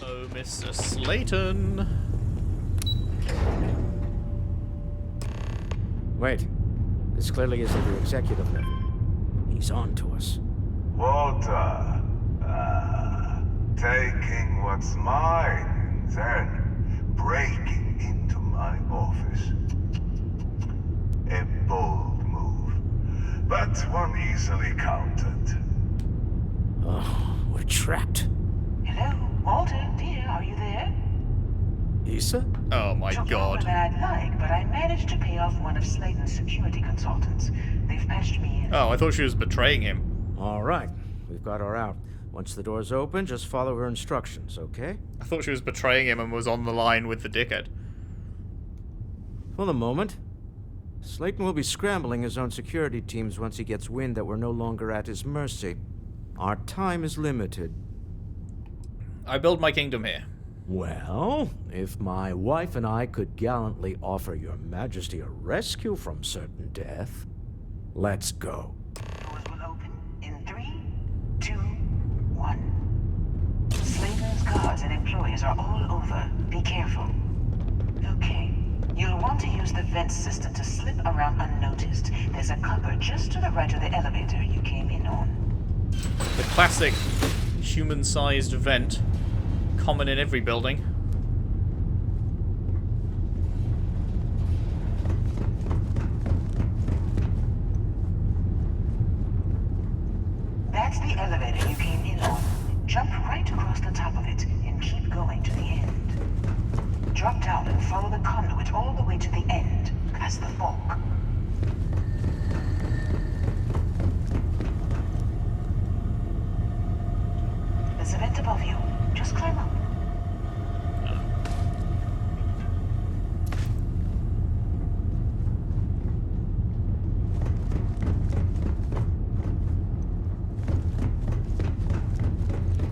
Oh, Mr. Slayton. Wait. This clearly is at the executive level. He's on to us. Walter. Taking what's mine, then breaking into my office. A bold move, but one easily countered. Oh, we're trapped. Hello, Walter, dear, are you there? Issa? Oh my Took god. longer than I'd like, but I managed to pay off one of Slayton's security consultants. They've patched me in. Oh, I thought she was betraying him. All right. We've got her out. Once the door's open, just follow her instructions, okay? I thought she was betraying him and was on the line with the dickhead. For the moment. Slayton will be scrambling his own security teams once he gets wind that we're no longer at his mercy. Our time is limited. I build my kingdom here. Well, if my wife and I could gallantly offer your majesty a rescue from certain death, let's go. Doors will open in 3, 2, 1. Slayton's guards and employees are all over. Be careful. Okay. You'll want to use the vent system to slip around unnoticed. There's a cupboard just to the right of the elevator you came in on. The classic human-sized vent. Common in every building. That's the elevator you came in on. Jump right across the top of it and keep going to the end. Drop down and follow the conduit all the way to the end, past the fork. There's a vent above you. Just climb up.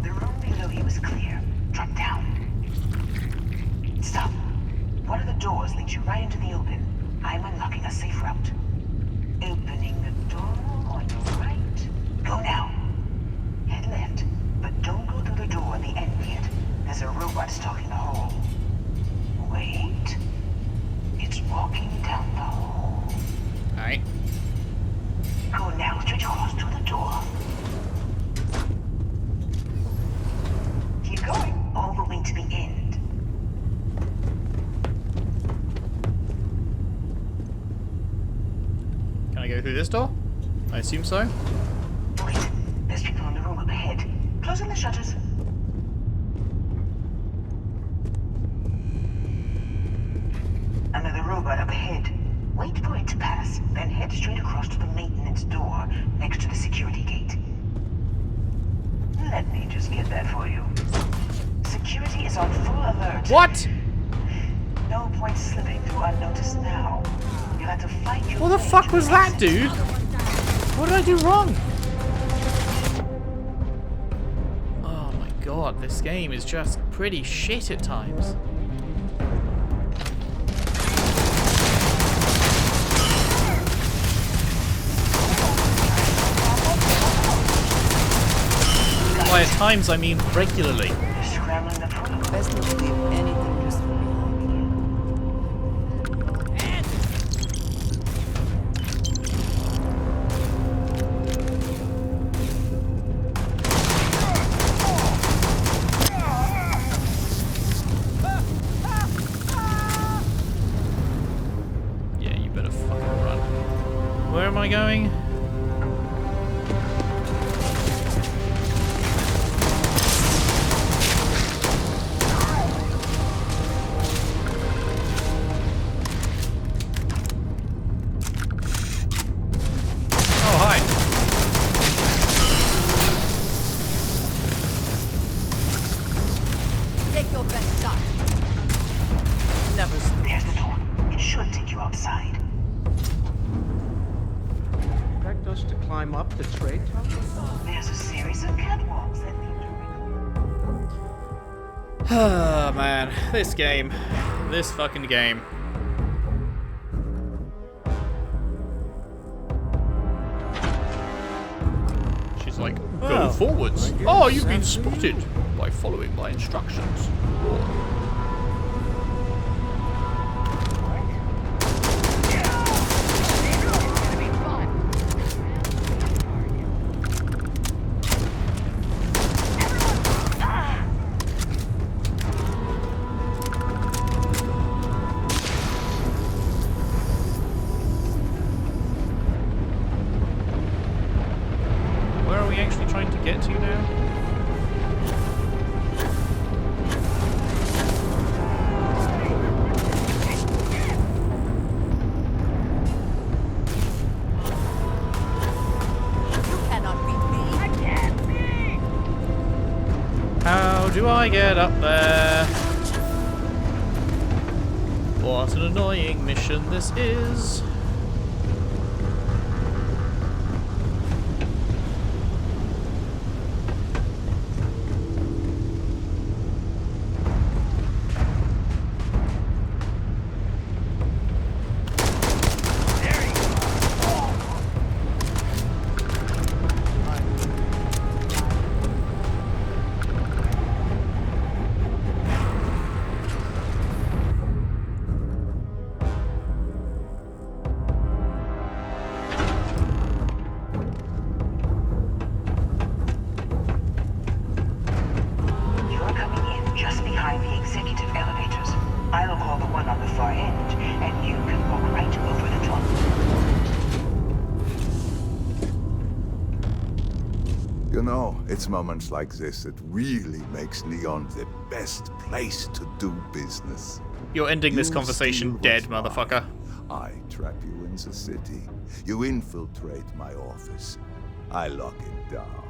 The room below you is clear. Drop down. Stop. One of the doors leads you right into the open. I'm unlocking a safe route. Opening the door on your right. Go now. Head left, but don't go through the door at the end yet. There's a robot stalking the hall. Wait. It's walking down the hall. Alright. Go now, straight across to the door. Keep going, all the way to the end. Can I go through this door? I assume so. Wait, there's people in the room up ahead. Closing the shutters. Another robot up ahead. Wait for it to pass, then head straight across to the maintenance door next to the security gate. Let me just get that for you. Security is on full alert. What? No point slipping through unnoticed now. You'll have to fight your What the way fuck to was the that, exit. dude? What did I do wrong? Oh my god, this game is just pretty shit at times. By at times, I mean regularly. You're scrambling the protocol. Best not to leave anything useful behind. Yeah, you better fucking run. Where am I going? Oh, hi. Take your best shot. Never There's the door. It should take you outside. Expect us to climb up the trade tower? There's a series of catwalks that lead to Oh man, this game. This fucking game. She's like, go Well, forwards. I guess Oh, you've been that's spotted. by following my instructions. Where are we actually trying to get to now? How do I get up there? What an annoying mission this is. You know, it's moments like this that really makes Neon the best place to do business. You're ending this You conversation steal dead, what's motherfucker. mine. I trap you in the city. You infiltrate my office. I lock it down.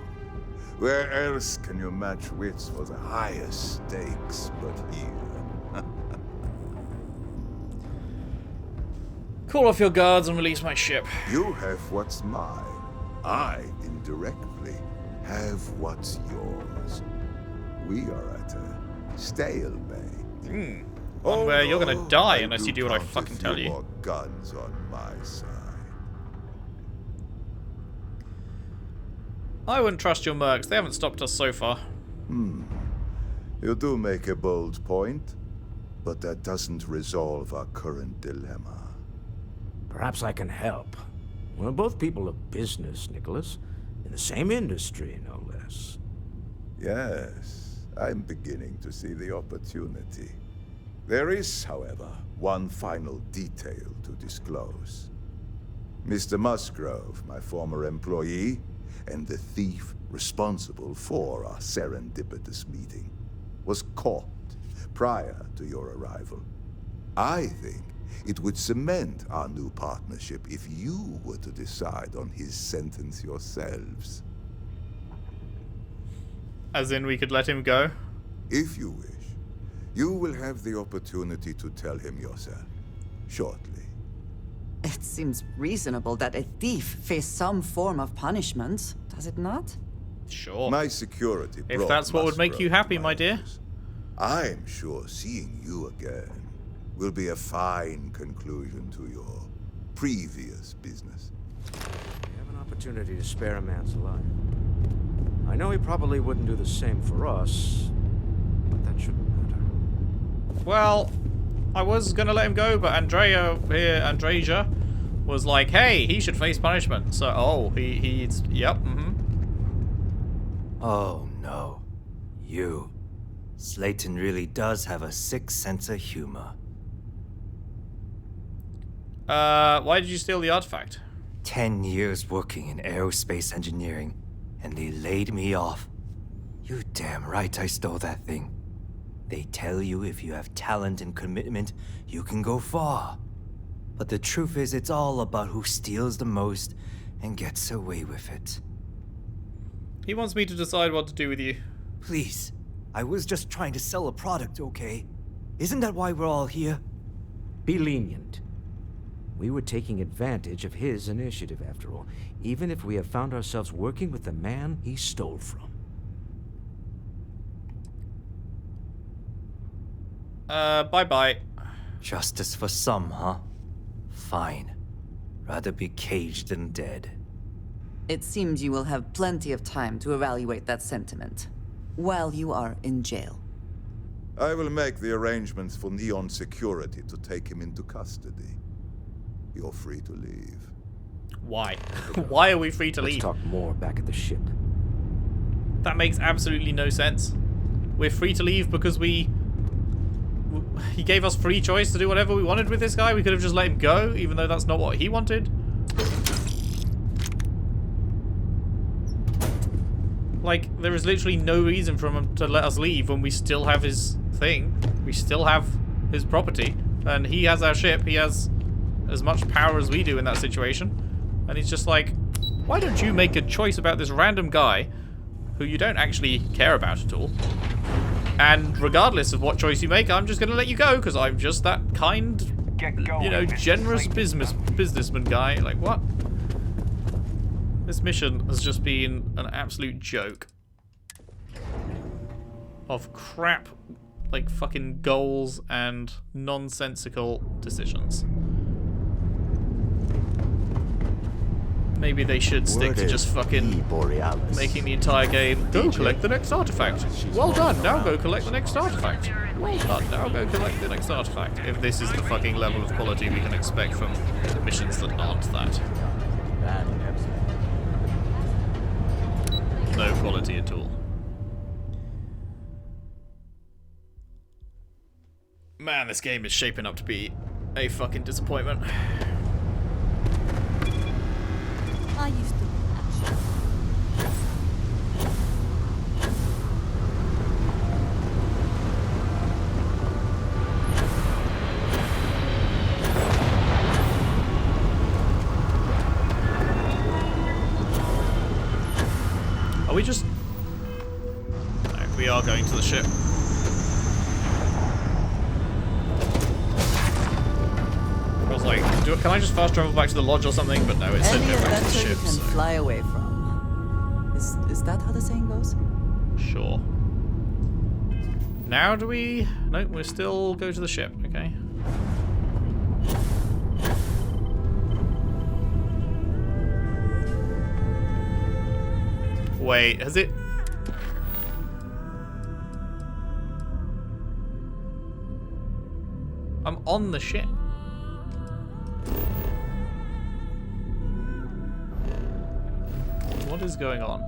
Where else can you match wits for the highest stakes but here? Call off your guards and release my ship. You have what's mine. I, indirectly, have what's yours. We are at a stalemate. One where you're gonna Although die I unless you do what I count a fucking few tell you. more guns on my side. I wouldn't trust your mercs. They haven't stopped us so far. You do make a bold point, but that doesn't resolve our current dilemma. Perhaps I can help. We're both people of business, Nicholas. In the same industry, no less. Yes, I'm beginning to see the opportunity. There is, however, one final detail to disclose. Mr. Musgrove, my former employee, and the thief responsible for our serendipitous meeting, was caught prior to your arrival. I think it would cement our new partnership if you were to decide on his sentence yourselves. As in, we could let him go? If you wish, you will have the opportunity to tell him yourself, shortly. It seems reasonable that a thief face some form of punishment, does it not? Sure. My security If brought that's what would make you Musgrove happy, to my dear. office. I'm sure seeing you again will be a fine conclusion to your previous business. We have an opportunity to spare a man's life. I know he probably wouldn't do the same for us, but that shouldn't matter. Well, I was gonna let him go, but Andreja was like, hey, he should face punishment. So, oh, he's, yep, Oh no. You. Slayton really does have a sick sense of humor. Why did you steal the artifact? 10 years working in aerospace engineering, and they laid me off. You damn right I stole that thing. They tell you if you have talent and commitment, you can go far. But the truth is, it's all about who steals the most and gets away with it. He wants me to decide what to do with you. Please, I was just trying to sell a product, okay? Isn't that why we're all here? Be lenient. We were taking advantage of his initiative, after all, even if we have found ourselves working with the man he stole from. Bye-bye. Justice for some, huh? Fine. Rather be caged than dead. It seems you will have plenty of time to evaluate that sentiment. while you are in jail. I will make the arrangements for Neon Security to take him into custody. You're free to leave. Why? Why are we free to Let's leave? talk more back at the ship. That makes absolutely no sense. We're free to leave because he gave us free choice to do whatever we wanted with this guy. We could have just let him go, even though that's not what he wanted. Like, there is literally no reason for him to let us leave when we still have his thing. We still have his property. And he has our ship. He has as much power as we do in that situation. And he's just like, why don't you make a choice about this random guy who you don't actually care about at all? And regardless of what choice you make, I'm just going to let you go because I'm just that kind, you know, generous businessman guy. Like, what? This mission has just been an absolute joke of crap, like fucking goals and nonsensical decisions. Maybe they should stick to just fucking making the entire game. Go collect the next artifact. Well done, now go collect the next artifact. Well done, now go collect the next artifact. If this is the fucking level of quality we can expect from missions that aren't that. No quality at all. Man, this game is shaping up to be a fucking disappointment. I used to actually. Are we just... No, we are going to the ship. I was like, can I just fast travel back to the lodge or something? But no, it said Any go back to the adventure you ship, can so... fly away from. Is that how the saying goes? Sure. Now do we... No, we'll still go to the ship, okay. Wait, has it... I'm on the ship. What is going on?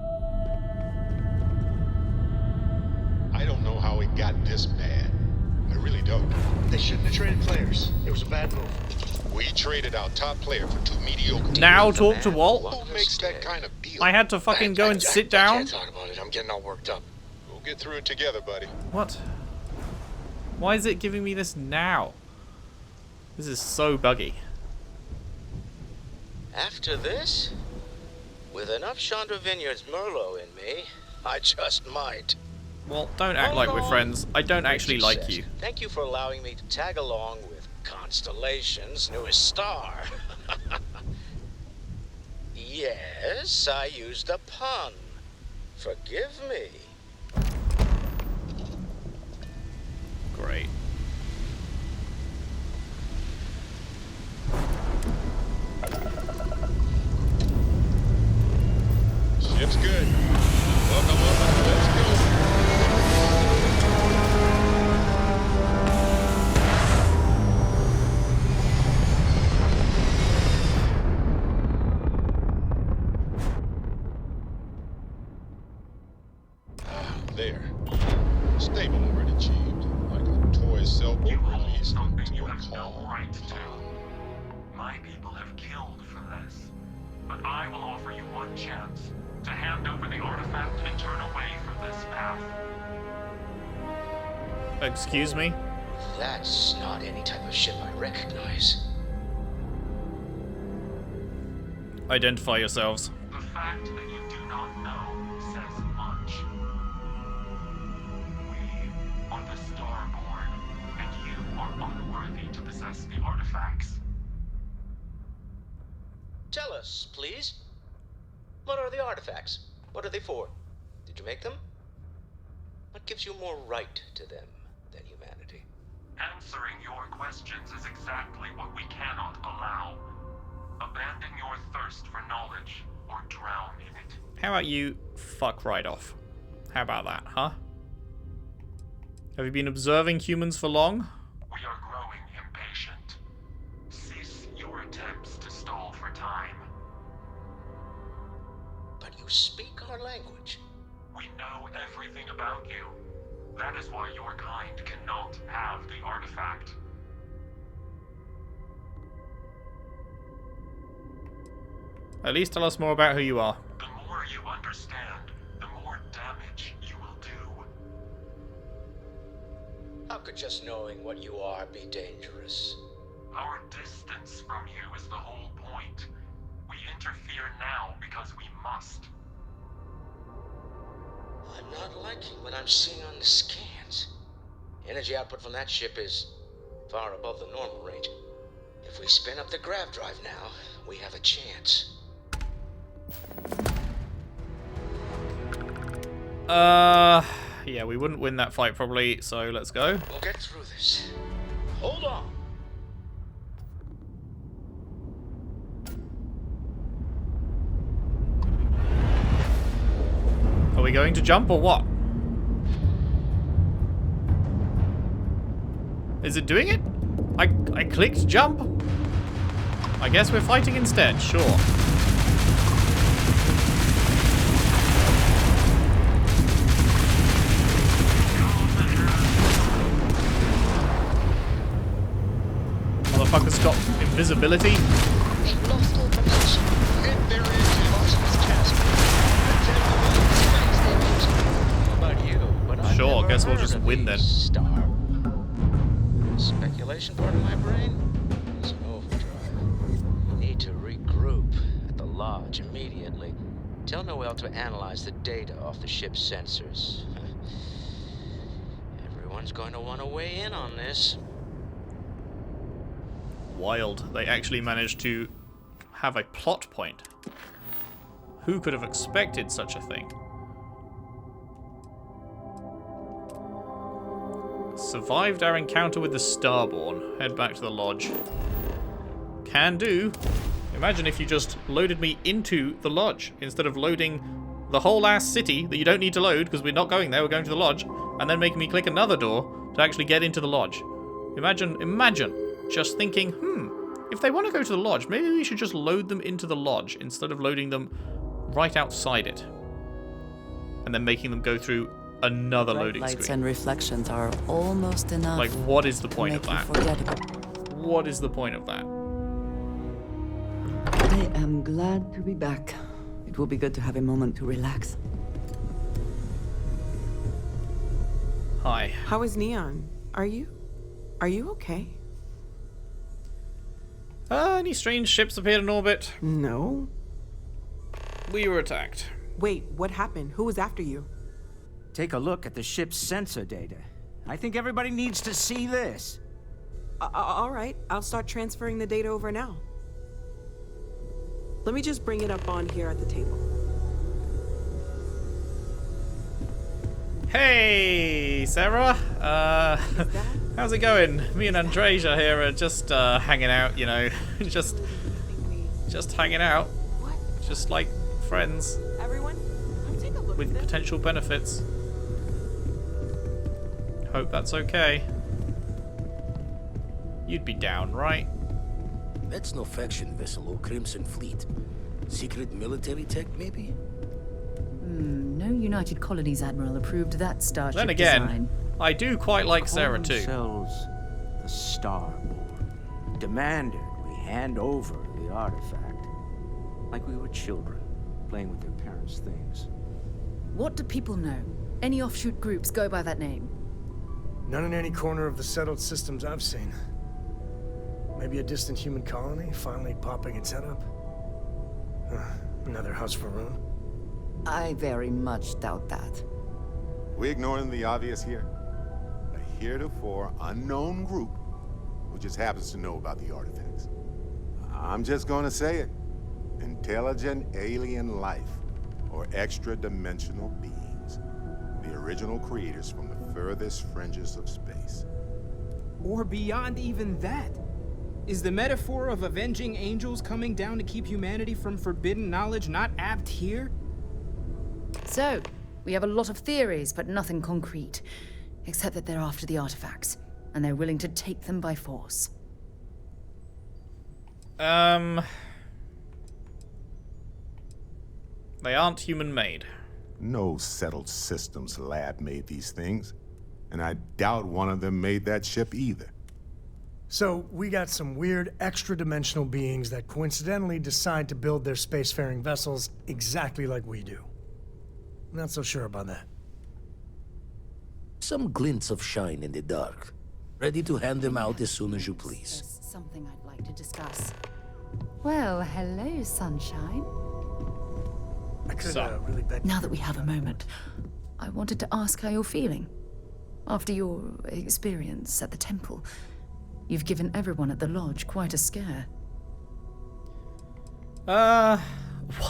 I don't know how it got this bad. I really don't. They shouldn't have traded players. It was a bad move. We traded our top player for 2 mediocre. Now talk to Walt? Who makes that kind of deal? I had to fucking go and sit I down? can't talk about it. I'm getting all worked up. We'll get through it together, buddy. What? Why is it giving me this now? This is so buggy. After this, with enough Chandra Vineyards Merlot in me, I just might. Well, don't act like we're friends. I don't actually like you. Thank you for allowing me to tag along with Constellation's newest star. Yes, I used a pun. Forgive me. Great. Ship's good. Welcome, let's go. There. Stable already achieved. Like a toy sailboat released into a call. Right to. My people have killed for this. But I will offer you one chance to hand over the artifact and turn away from this path. Excuse me? That's not any type of ship I recognize. Identify yourselves. The fact that you do not know says much. We are the Starborn, and you are unworthy to possess the artifacts. Tell us, please. What are the artifacts? What are they for? Did you make them? What gives you more right to them than humanity? Answering your questions is exactly what we cannot allow. Abandon your thirst for knowledge or drown in it. How about you fuck right off? How about that, huh? Have you been observing humans for long? We are growing impatient. Cease your attempts to stall for time. But you speak our language. We know everything about you. That is why your kind cannot have the artifact. At least tell us more about who you are. The more you understand, the more damage you will do. How could just knowing what you are be dangerous? Our distance from you is the whole point. We interfere now because we must. I'm not liking what I'm seeing on the scans. Energy output from that ship is far above the normal range. If we spin up the grav drive now, we have a chance. Yeah, we wouldn't win that fight probably, so let's go. We'll get through this. Hold on. Are we going to jump or what? Is it doing it? I clicked jump. I guess we're fighting instead, sure. Motherfucker's got invisibility. We've lost all connection. And there is Martian's chest. How about you? But I've Sure, never guess we'll heard just of win these then. Speculation part of my brain is in overdrive. Need to regroup at the lodge immediately. Tell Noel to analyze the data off the ship's sensors. Everyone's going to want to weigh in on this. Wild. They actually managed to have a plot point. Who could have expected such a thing? Survived our encounter with the Starborn. Head back to the lodge. Can do. Imagine if you just loaded me into the lodge instead of loading the whole ass city that you don't need to load because we're not going there, we're going to the lodge, and then making me click another door to actually get into the lodge. Imagine just thinking, if they want to go to the lodge, maybe we should just load them into the lodge instead of loading them right outside it. And then making them go through another loading Lights screen. and reflections are almost enough. Like, what is the point of to make that? you forget. What is the point of that? I am glad to be back. It will be good to have a moment to relax. Hi. How is Neon? Are you okay? Any strange ships appeared in orbit? No. We were attacked. Wait, what happened? Who was after you? Take a look at the ship's sensor data. I think everybody needs to see this. All right, I'll start transferring the data over now. Let me just bring it up on here at the table. Hey, Sarah. How's it going? Me and Andreja here are just hanging out, you know. just hanging out. What? Just like friends Everyone, come take a look with at this. potential benefits. Hope that's okay. You'd be down, right? That's no faction vessel or Crimson Fleet. Secret military tech, maybe? No United Colonies Admiral approved that starship Then again, design. I do quite like Sarah too. Themselves the Starborn demanded we hand over the artifact, like we were children playing with their parents' things. What do people know? Any offshoot groups go by that name? None in any corner of the settled systems I've seen. Maybe a distant human colony finally popping its head up. Another house for Rune. I very much doubt that. We ignoring the obvious here? A heretofore unknown group who just happens to know about the artifacts. I'm just gonna say it. Intelligent alien life, or extra-dimensional beings. The original creators from the furthest fringes of space. Or beyond even that. Is the metaphor of avenging angels coming down to keep humanity from forbidden knowledge not apt here? So, We have a lot of theories, but nothing concrete. Except that they're after the artifacts, and they're willing to take them by force. They aren't human-made. No settled systems lab made these things, and I doubt one of them made that ship either. So, we got some weird extra-dimensional beings that coincidentally decide to build their spacefaring vessels exactly like we do. Not so sure about that. Some glints of shine in the dark. Ready to hand them out as soon as you please. There's something I'd like to discuss. Well, hello, sunshine. I could really bet. Now that we have a moment, I wanted to ask how you're feeling. After your experience at the temple, you've given everyone at the lodge quite a scare. Why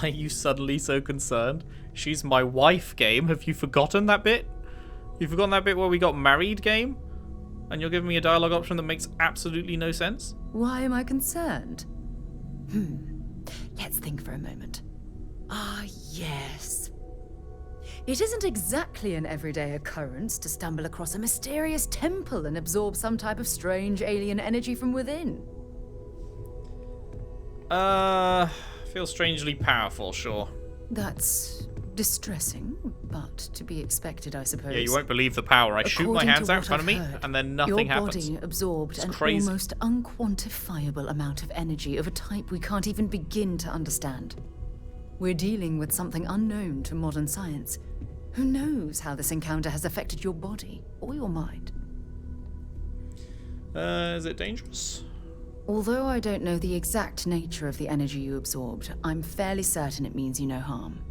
are you suddenly so concerned? She's my wife, game. Have you forgotten that bit? You've forgotten that bit where we got married, game? And you're giving me a dialogue option that makes absolutely no sense? Why am I concerned? Let's think for a moment. Ah, yes. It isn't exactly an everyday occurrence to stumble across a mysterious temple and absorb some type of strange alien energy from within. Feels strangely powerful, sure. That's distressing, but to be expected, I suppose. Yeah, you won't believe the power. I shoot my hands out in front of me, and then nothing happens. Your body absorbed an crazy. almost unquantifiable amount of energy of a type we can't even begin to understand. We're dealing with something unknown to modern science. Who knows how this encounter has affected your body or your mind? Is it dangerous? Although I don't know the exact nature of the energy you absorbed, I'm fairly certain it means you no harm.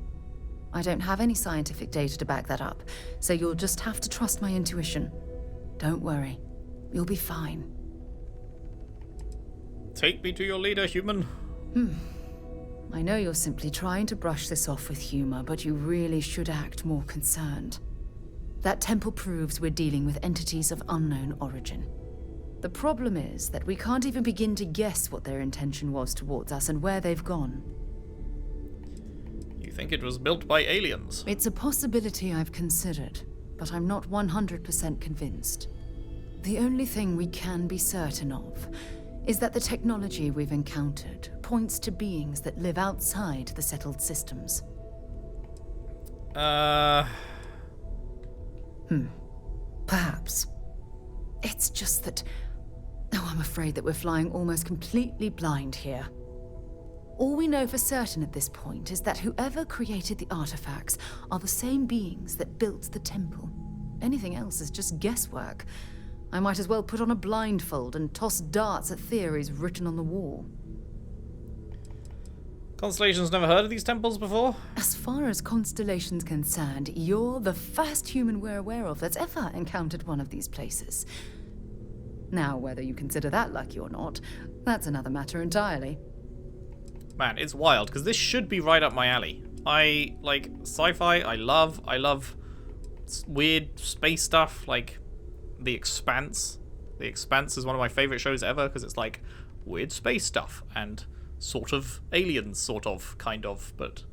I don't have any scientific data to back that up, so you'll just have to trust my intuition. Don't worry. You'll be fine. Take me to your leader, human. I know you're simply trying to brush this off with humor, but you really should act more concerned. That temple proves we're dealing with entities of unknown origin. The problem is that we can't even begin to guess what their intention was towards us and where they've gone. You think it was built by aliens? It's a possibility I've considered, but I'm not 100% convinced. The only thing we can be certain of is that the technology we've encountered points to beings that live outside the settled systems. Perhaps. It's just that... Oh, I'm afraid that we're flying almost completely blind here. All we know for certain at this point is that whoever created the artifacts are the same beings that built the temple. Anything else is just guesswork. I might as well put on a blindfold and toss darts at theories written on the wall. Constellation's never heard of these temples before? As far as Constellation's concerned, you're the first human we're aware of that's ever encountered one of these places. Now, whether you consider that lucky or not, that's another matter entirely. Man, it's wild, because this should be right up my alley. I like sci-fi, I love weird space stuff, like The Expanse. The Expanse is one of my favorite shows ever, because it's like weird space stuff, and sort of aliens, sort of, kind of, but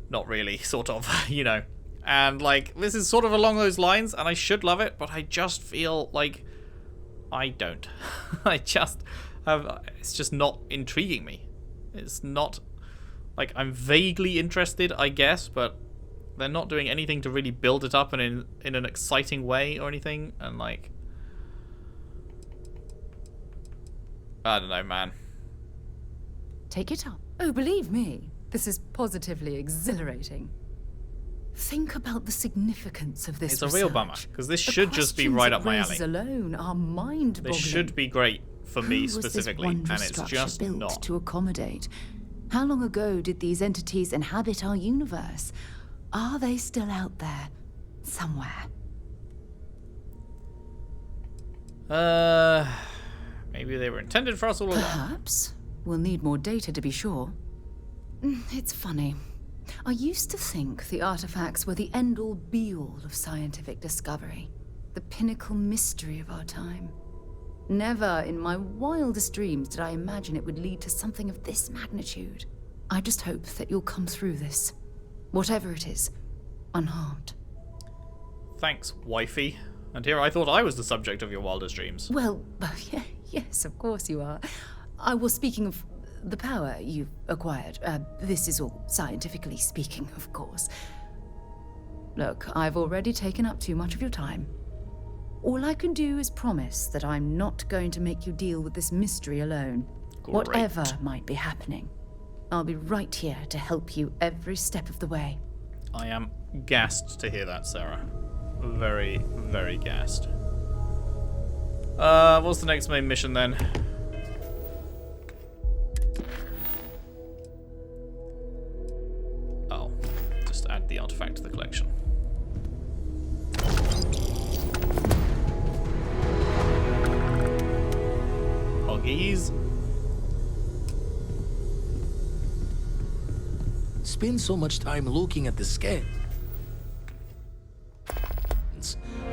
not really, sort of, you know. And like, this is sort of along those lines, and I should love it, but I just feel like I don't. I just have, it's just not intriguing me. It's not, like, I'm vaguely interested, I guess, but they're not doing anything to really build it up in an exciting way or anything, and like, I don't know, man. Take it up. Oh, believe me, this is positively exhilarating. Think about the significance of this It's a real bummer, because this should just be right up my alley. Alone are mind-boggling. This should be great for me specifically, and it's just built not. To accommodate. How long ago did these entities inhabit our universe? Are they still out there, somewhere? Maybe they were intended for us all along. Perhaps. We'll need more data to be sure. It's funny. I used to think the artifacts were the end-all be-all of scientific discovery, the pinnacle mystery of our time. Never in my wildest dreams did I imagine it would lead to something of this magnitude. I just hope that you'll come through this, whatever it is, unharmed. Thanks, wifey. And here I thought I was the subject of your wildest dreams. Well, yes, of course you are. I was speaking of the power you've acquired. This is all scientifically speaking, of course. Look, I've already taken up too much of your time. All I can do is promise that I'm not going to make you deal with this mystery alone. Great. Whatever might be happening, I'll be right here to help you every step of the way. I am gassed to hear that, Sarah. Very, very gassed. What's the next main mission then? Oh, just add the artifact to the collection. Hoggies. Spend so much time looking at the scan.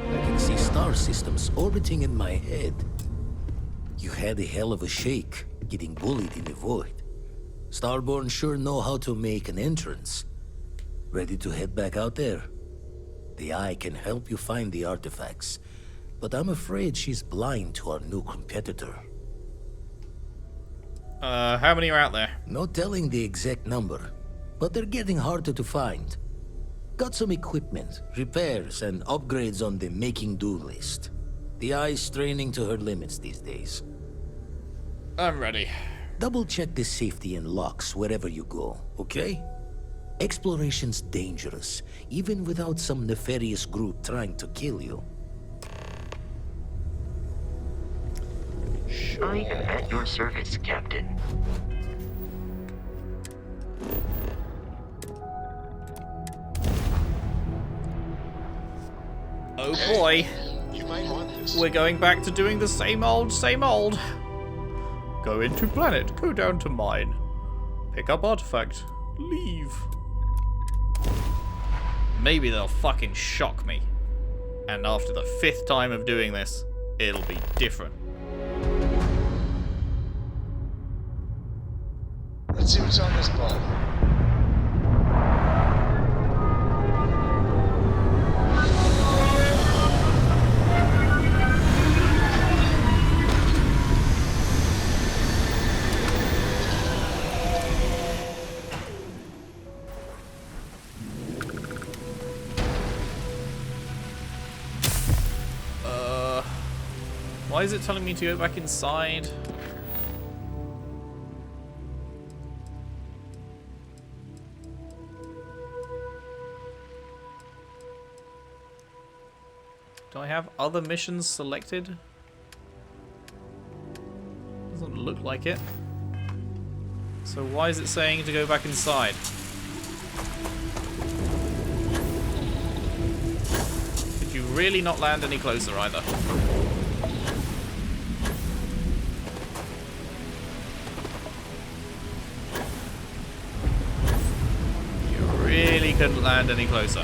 I can see star systems orbiting in my head. You had a hell of a shake, getting bullied in the void. Starborn sure know how to make an entrance. Ready to head back out there? The Eye can help you find the artifacts, but I'm afraid she's blind to our new competitor. How many are out there? No telling the exact number, but they're getting harder to find. Got some equipment, repairs, and upgrades on the making-do list. The Eye's straining to her limits these days. I'm ready. Double-check the safety and locks wherever you go, okay? Exploration's dangerous, even without some nefarious group trying to kill you. I am at your service, Captain. Oh boy. You might want this. We're going back to doing the same old, same old. Go into planet, go down to mine. Pick up artifact, leave. Maybe they'll fucking shock me. And after the 5th time of doing this, it'll be different. Let's see what's on this ball. Why is it telling me to go back inside? Do I have other missions selected? Doesn't look like it. So why is it saying to go back inside? Could you really not land any closer either? Really couldn't land any closer.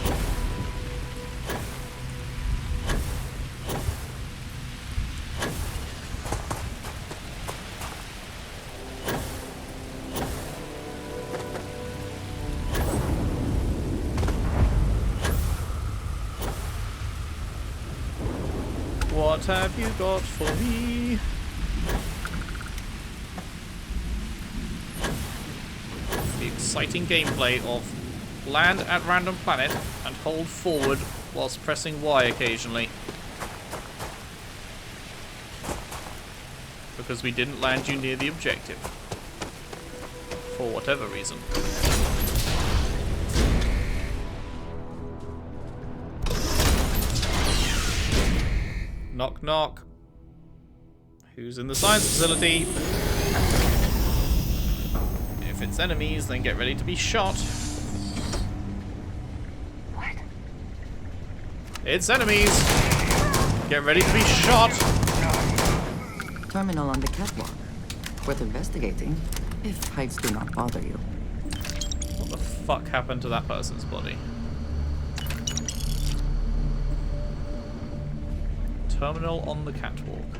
What have you got for me? The exciting gameplay of land at random planet and hold forward whilst pressing Y occasionally. Because we didn't land you near the objective. For whatever reason. Knock knock. Who's in the science facility? If it's enemies, then get ready to be shot. It's enemies! Get ready to be shot! Terminal on the catwalk. Worth investigating, if heights do not bother you. What the fuck happened to that person's body? Terminal on the catwalk.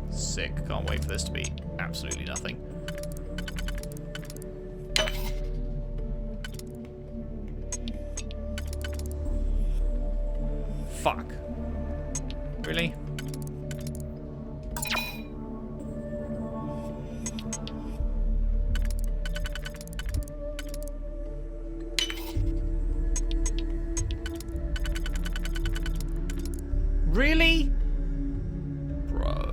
Sick. Can't wait for this to be absolutely nothing. fuck. Really? Really? Bro.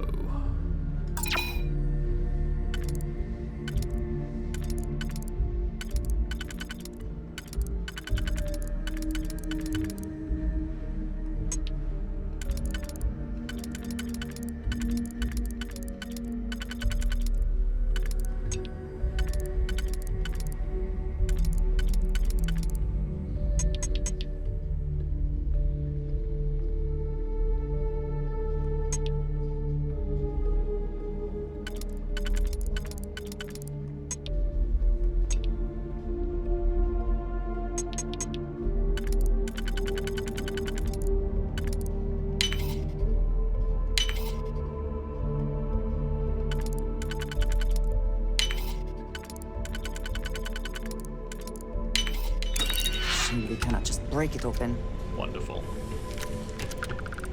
We cannot just break it open. Wonderful.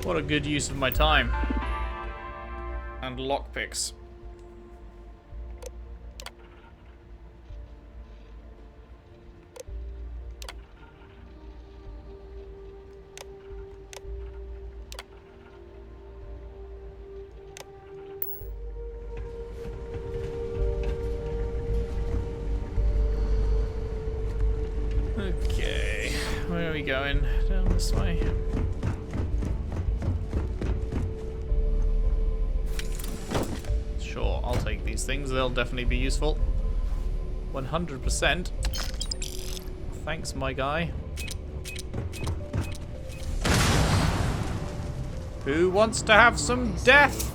What a good use of my time. And lockpicks. Okay, where are we going? Down this way. Sure, I'll take these things. They'll definitely be useful. 100%. Thanks, my guy. Who wants to have some death?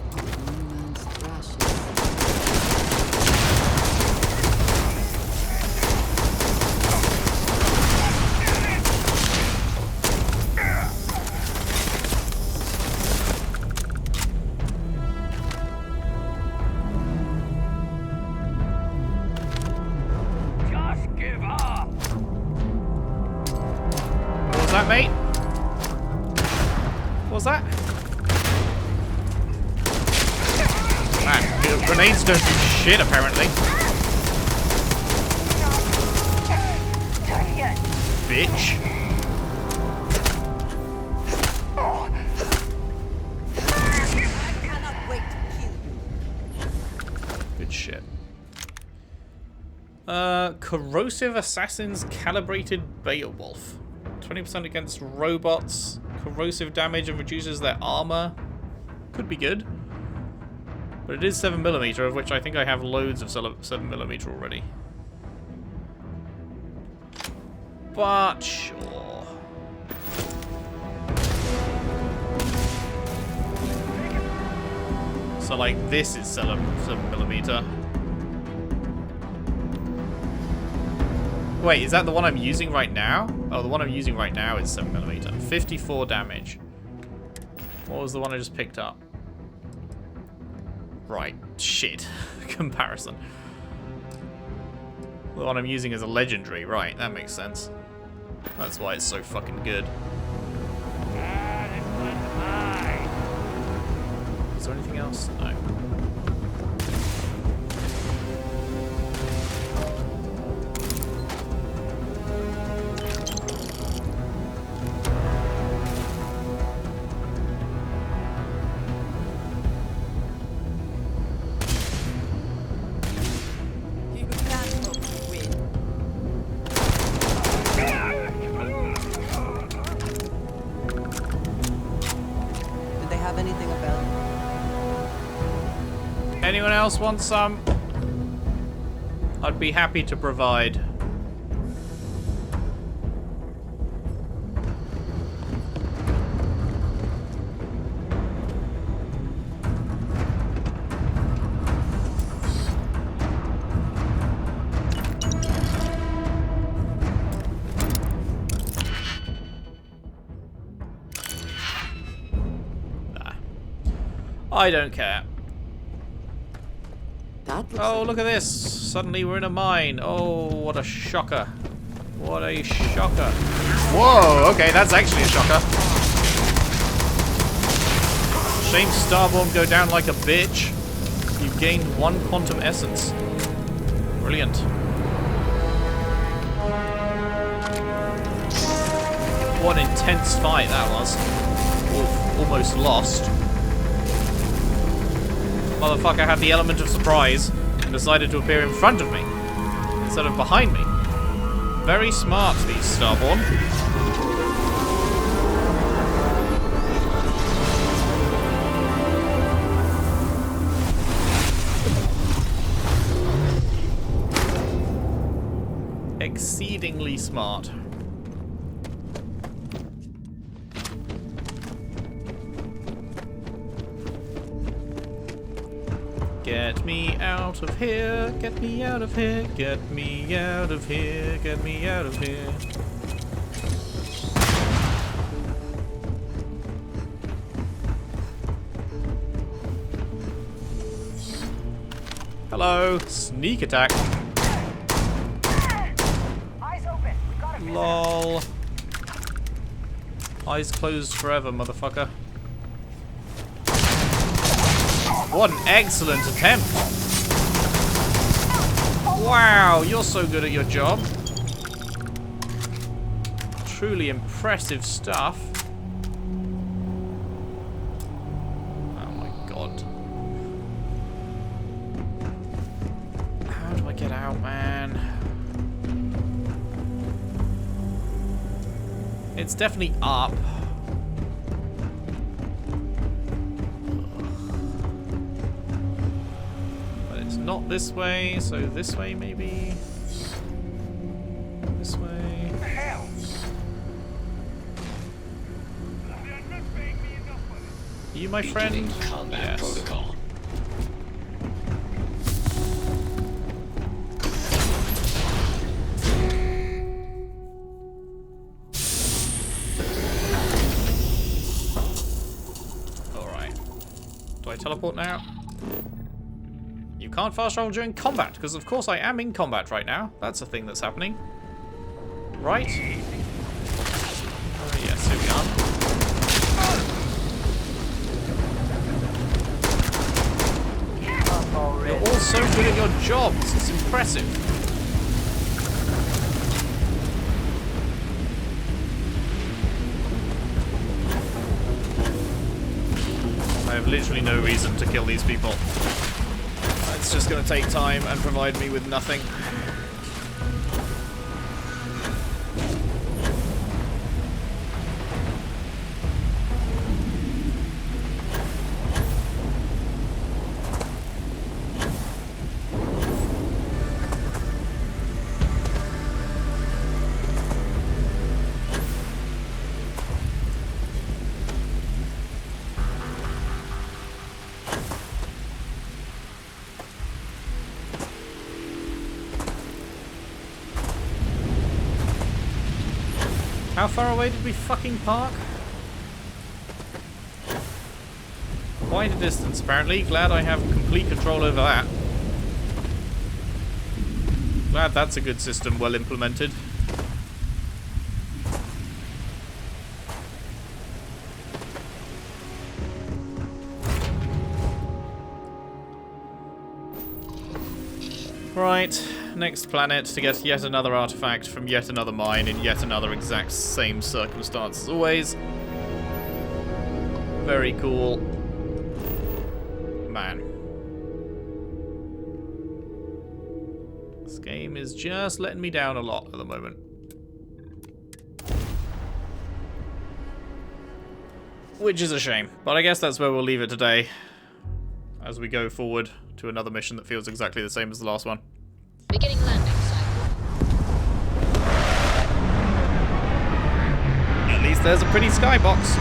Mate? What was that? Man, grenades don't do shit, apparently. Bitch. Good shit. Corrosive Assassin's Calibrated Beowulf. 20% against robots, corrosive damage and reduces their armor. Could be good. But it is 7mm, of which I think I have loads of 7mm already. But sure. So like this is 7mm. Wait, is that the one I'm using right now? Oh, the one I'm using right now is 7mm. 54 damage. What was the one I just picked up? Right, shit. Comparison. The one I'm using is a legendary. Right, that makes sense. That's why it's so fucking good. Is there anything else? No. Anyone else want some? I'd be happy to provide. Nah. I don't care. Oh, look at this. Suddenly we're in a mine. Oh, what a shocker. What a shocker. Whoa, okay, that's actually a shocker. Shame Starborn go down like a bitch. You've gained 1 quantum essence. Brilliant. What an intense fight that was. Oof, almost lost. Motherfucker had the element of surprise and decided to appear in front of me instead of behind me. Very smart, these Starborn. Exceedingly smart. Get me out of here, get me out of here, get me out of here, get me out of here. Hello, sneak attack. Eyes open. We got a Lol. Eyes closed forever, motherfucker. What an excellent attempt. Wow, you're so good at your job. Truly impressive stuff. Oh my god. How do I get out, man? It's definitely up. Not this way, so this way maybe. This way. Are you my friend? Combat protocol. Alright. Do I teleport now? You can't fast travel during combat, because of course I am in combat right now. That's a thing that's happening. Right? Oh yes, here we are. You're all so good at your jobs, it's impressive. I have literally no reason to kill these people. It's just going to take time and provide me with nothing. How far away did we fucking park? Quite a distance, apparently. Glad I have complete control over that. Glad that's a good system, well implemented. Right, next planet to get yet another artifact from yet another mine in yet another exact same circumstance as always. Very cool. Man. This game is just letting me down a lot at the moment. Which is a shame, but I guess that's where we'll leave it today. As we go forward to another mission that feels exactly the same as the last one. Beginning landing cycle. At least there's a pretty skybox.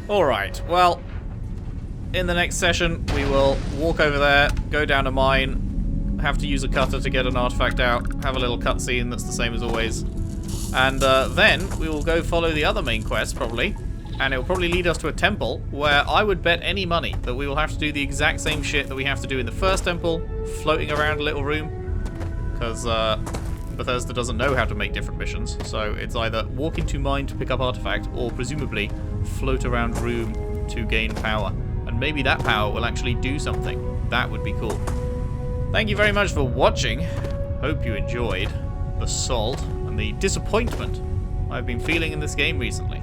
Alright, well, in the next session we will walk over there, go down a mine, have to use a cutter to get an artifact out, have a little cutscene that's the same as always. And then we will go follow the other main quest, probably. And it will probably lead us to a temple where I would bet any money that we will have to do the exact same shit that we have to do in the first temple, floating around a little room. because Bethesda doesn't know how to make different missions. So it's either walk into mine to pick up artifact, or presumably float around room to gain power. And maybe that power will actually do something. That would be cool. Thank you very much for watching. Hope you enjoyed the salt and the disappointment I've been feeling in this game recently.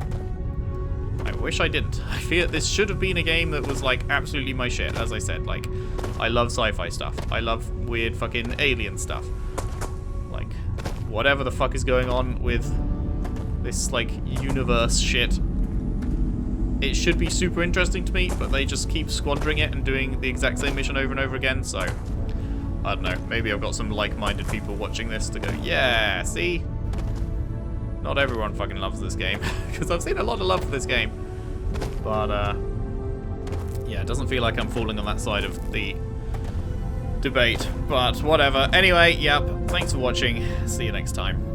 I wish I didn't. I feel this should have been a game that was like absolutely my shit. As I said, like, I love sci-fi stuff. I love weird fucking alien stuff. Like, whatever the fuck is going on with this like universe shit, it should be super interesting to me, but they just keep squandering it and doing the exact same mission over and over again. So I don't know. Maybe I've got some like-minded people watching this to go, yeah, see? Not everyone fucking loves this game, because I've seen a lot of love for this game. But, yeah, it doesn't feel like I'm falling on that side of the debate, but whatever. Anyway, yep, thanks for watching. See you next time.